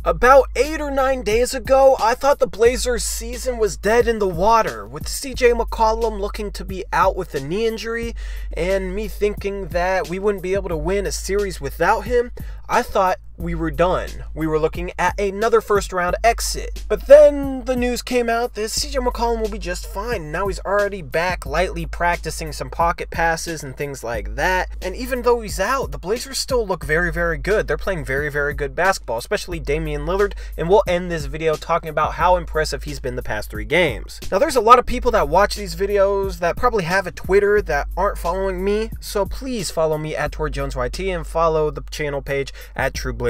About 8 or 9 days ago, I thought the Blazers' season was dead in the water, with CJ McCollum looking to be out with a knee injury, and me thinking that we wouldn't be able to win a series without him. I thought we were done. We were looking at another first round exit. But then the news came out that CJ McCollum will be just fine. Now he's already back lightly practicing some pocket passes and things like that. And even though he's out, the Blazers still look very, very good. They're playing very, very good basketball, especially Damian Lillard. And we'll end this video talking about how impressive he's been the past 3 games. Now there's a lot of people that watch these videos that probably have a Twitter that aren't following me. So please follow me at TorJonesYT and follow the channel page at TrueBlazerFan.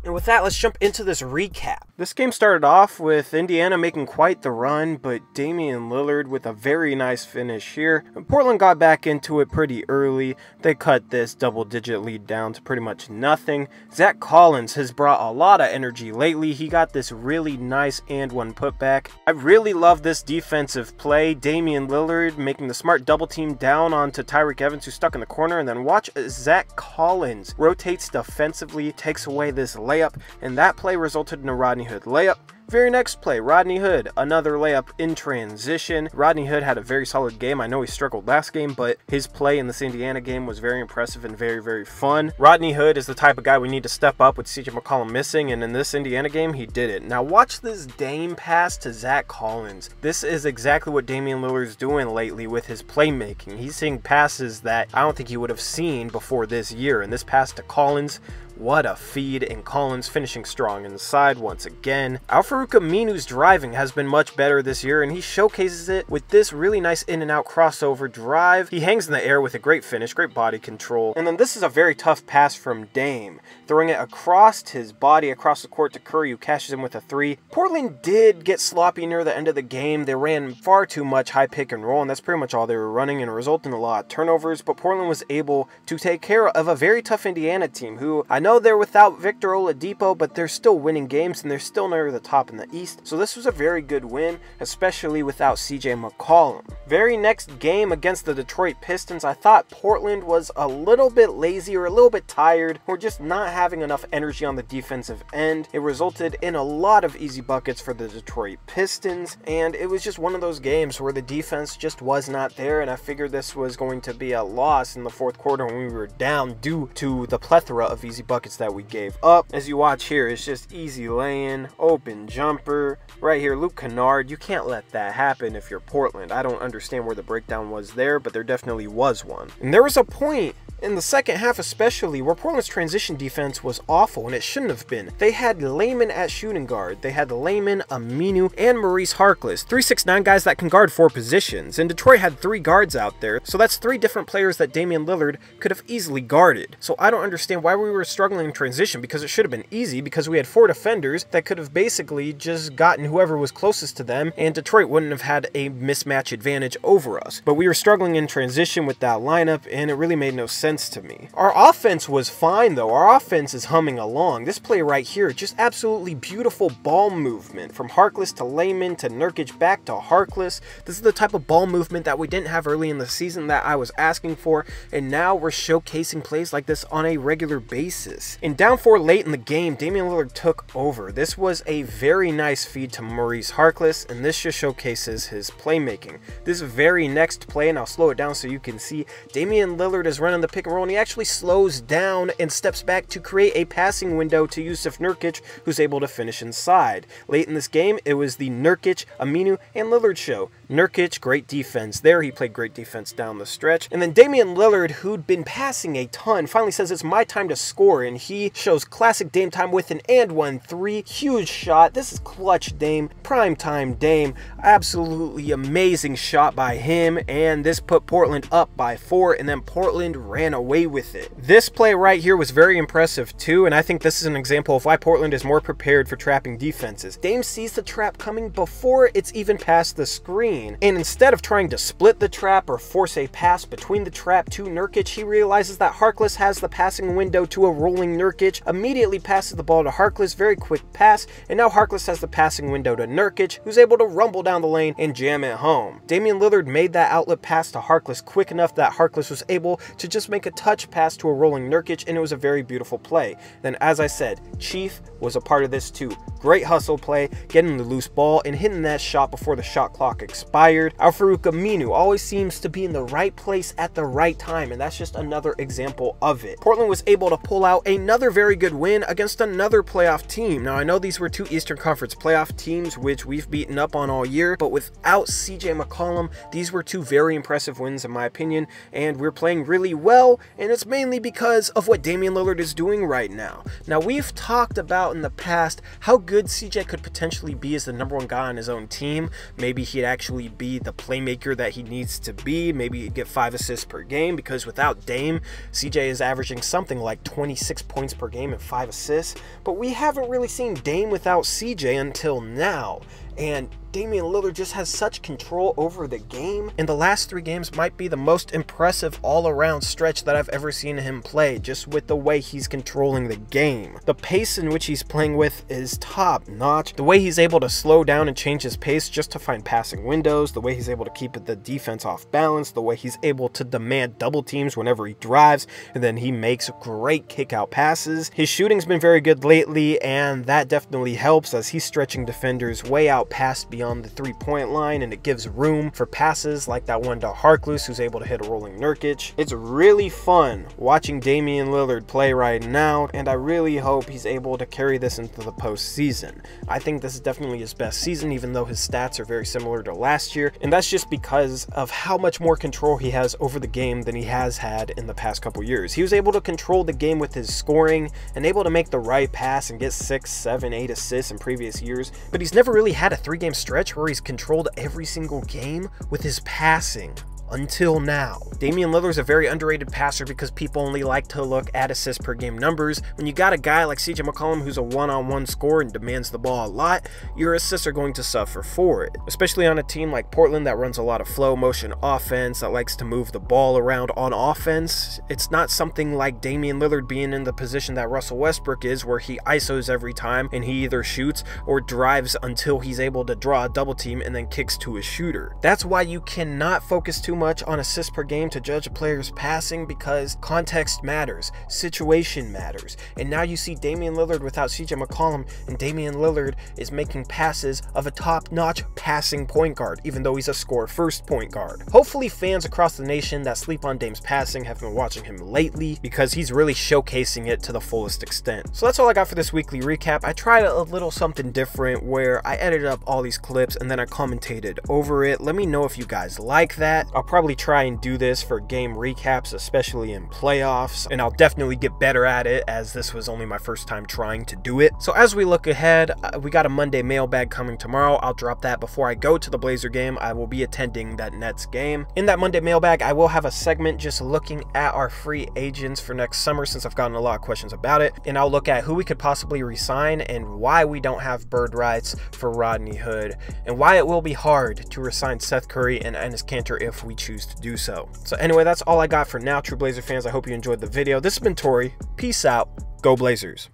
And with that, let's jump into this recap. This game started off with Indiana making quite the run, but Damian Lillard with a very nice finish here. And Portland got back into it pretty early. They cut this double-digit lead down to pretty much nothing. Zach Collins has brought a lot of energy lately. He got this really nice and-one putback. I really love this defensive play. Damian Lillard making the smart double team down onto Tyreke Evans, who's stuck in the corner, and then watch as Zach Collins rotates defensively, takes away this layup, and that play resulted in a Rodney Hood layup. Very next play, Rodney Hood, another layup in transition. Rodney Hood had a very solid game. I know he struggled last game, but his play in this Indiana game was very impressive and very, very fun. Rodney Hood is the type of guy we need to step up with CJ McCollum missing, and in this Indiana game, he did it. Now watch this Dame pass to Zach Collins. This is exactly what Damian Lillard's doing lately with his playmaking. He's seeing passes that I don't think he would have seen before this year, and this pass to Collins, what a feed, and Collins finishing strong inside once again. Al-Farouq Aminu's driving has been much better this year, and he showcases it with this really nice in and out crossover drive. He hangs in the air with a great finish, great body control. And then this is a very tough pass from Dame, throwing it across his body, across the court to Curry, who cashes in with a 3. Portland did get sloppy near the end of the game. They ran far too much high pick and roll, and that's pretty much all they were running, and it resulted in a lot of turnovers. But Portland was able to take care of a very tough Indiana team, who I know they're without Victor Oladipo, but they're still winning games, and they're still near the top in the East. So this was a very good win, especially without CJ McCollum. Very next game against the Detroit Pistons, I thought Portland was a little bit lazy or a little bit tired, or just not having enough energy on the defensive end. It resulted in a lot of easy buckets for the Detroit Pistons, and it was just one of those games where the defense just was not there, and I figured this was going to be a loss in the fourth quarter when we were down due to the plethora of easy buckets that we gave up. As you watch here, it's just easy laying, open jumper. Right here, Luke Kennard, you can't let that happen if you're Portland. I don't understand where the breakdown was there, but there definitely was one. And there was a point in the second half especially where Portland's transition defense was awful, and it shouldn't have been. They had Layman at shooting guard. They had Layman, Aminu, and Maurice Harkless. 3-6-9 guys that can guard 4 positions. And Detroit had 3 guards out there, so that's 3 different players that Damian Lillard could have easily guarded. So I don't understand why we were struggling in transition, because it should have been easy, because we had 4 defenders that could have basically just gotten whoever was closest to them, and Detroit wouldn't have had a mismatch advantage over us. But we were struggling in transition with that lineup, and it really made no sense to me. Our offense was fine though. Our offense is humming along. This play right here, just absolutely beautiful ball movement from Harkless to Layman to Nurkic back to Harkless. This is the type of ball movement that we didn't have early in the season that I was asking for, and now we're showcasing plays like this on a regular basis. And down 4 late in the game, Damian Lillard took over. This was a very nice feed to Maurice Harkless, and this just showcases his playmaking. This very next play, and I'll slow it down so you can see, Damian Lillard is running the pick and roll, and he actually slows down and steps back to create a passing window to Jusuf Nurkic, who's able to finish inside. Late in this game, it was the Nurkic, Aminu, and Lillard show. Nurkic, great defense there. He played great defense down the stretch. And then Damian Lillard, who'd been passing a ton, finally says it's my time to score, and he shows classic Dame time with an and-one 3. Huge shot. This is clutch Dame, prime time Dame. Absolutely amazing shot by him, and this put Portland up by 4, and then Portland ran away with it. This play right here was very impressive too, and I think this is an example of why Portland is more prepared for trapping defenses. Dame sees the trap coming before it's even past the screen, and instead of trying to split the trap or force a pass between the trap to Nurkic, he realizes that Harkless has the passing window to a rolling Nurkic, immediately passes the ball to Harkless, very quick pass, and now Harkless has the passing window to Nurkic, who's able to rumble down the lane and jam it home. Damian Lillard made that outlet pass to Harkless quick enough that Harkless was able to just make a touch pass to a rolling Nurkic, and it was a very beautiful play. Then, as I said, Chief was a part of this too. Great hustle play, getting the loose ball and hitting that shot before the shot clock expired. Al-Farouq Aminu always seems to be in the right place at the right time, and that's just another example of it. Portland was able to pull out another very good win against another playoff team. Now, I know these were two Eastern Conference playoff teams, which we've beaten up on all year, but without CJ McCollum, these were two very impressive wins in my opinion, and we're playing really well, and it's mainly because of what Damian Lillard is doing right now. Now, we've talked about in the past how good CJ could potentially be as the #1 guy on his own team. Maybe he'd actually be the playmaker that he needs to be. Maybe he'd get 5 assists per game, because without Dame, CJ is averaging something like 26 points per game and 5 assists. But we haven't really seen Dame without CJ until now. And Damian Lillard just has such control over the game, and the last 3 games might be the most impressive all-around stretch that I've ever seen him play, just with the way he's controlling the game. The pace in which he's playing with is top-notch. The way he's able to slow down and change his pace just to find passing windows, the way he's able to keep the defense off balance, the way he's able to demand double teams whenever he drives, and then he makes great kick-out passes. His shooting's been very good lately, and that definitely helps as he's stretching defenders way out past beyond the 3-point line, and it gives room for passes like that one to Harkless, who's able to hit a rolling Nurkic. It's really fun watching Damian Lillard play right now, and I really hope he's able to carry this into the postseason. I think this is definitely his best season, even though his stats are very similar to last year, and that's just because of how much more control he has over the game than he has had in the past couple years. He was able to control the game with his scoring and able to make the right pass and get 6, 7, 8 assists in previous years, but he's never really had a 3-game stretch where he's controlled every single game with his passing. Until now. Damian Lillard's a very underrated passer because people only like to look at assists per game numbers. When you got a guy like CJ McCollum who's a one-on-one scorer and demands the ball a lot, your assists are going to suffer for it. Especially on a team like Portland that runs a lot of flow motion offense, that likes to move the ball around on offense. It's not something like Damian Lillard being in the position that Russell Westbrook is, where he ISOs every time and he either shoots or drives until he's able to draw a double team and then kicks to a shooter. That's why you cannot focus too much on assists per game to judge a player's passing, because context matters, situation matters. And now you see Damian Lillard without CJ McCollum, and Damian Lillard is making passes of a top-notch passing point guard, even though he's a score-first point guard. Hopefully fans across the nation that sleep on Dame's passing have been watching him lately, because he's really showcasing it to the fullest extent. So that's all I got for this weekly recap. I tried a little something different where I edited up all these clips and then I commentated over it. Let me know if you guys like that. I'll probably try and do this for game recaps, especially in playoffs, and I'll definitely get better at it as this was only my first time trying to do it. So as we look ahead, we got a Monday mailbag coming tomorrow. I'll drop that before I go to the Blazer game. I will be attending that Nets game. In that Monday mailbag, I will have a segment just looking at our free agents for next summer, since I've gotten a lot of questions about it, and I'll look at who we could possibly re-sign and why we don't have bird rights for Rodney Hood, and why it will be hard to re-sign Seth Curry and Enes Kanter if we choose to do so. So anyway, that's all I got for now, true Blazer fans. I hope you enjoyed the video. This has been Tori. Peace out. Go Blazers.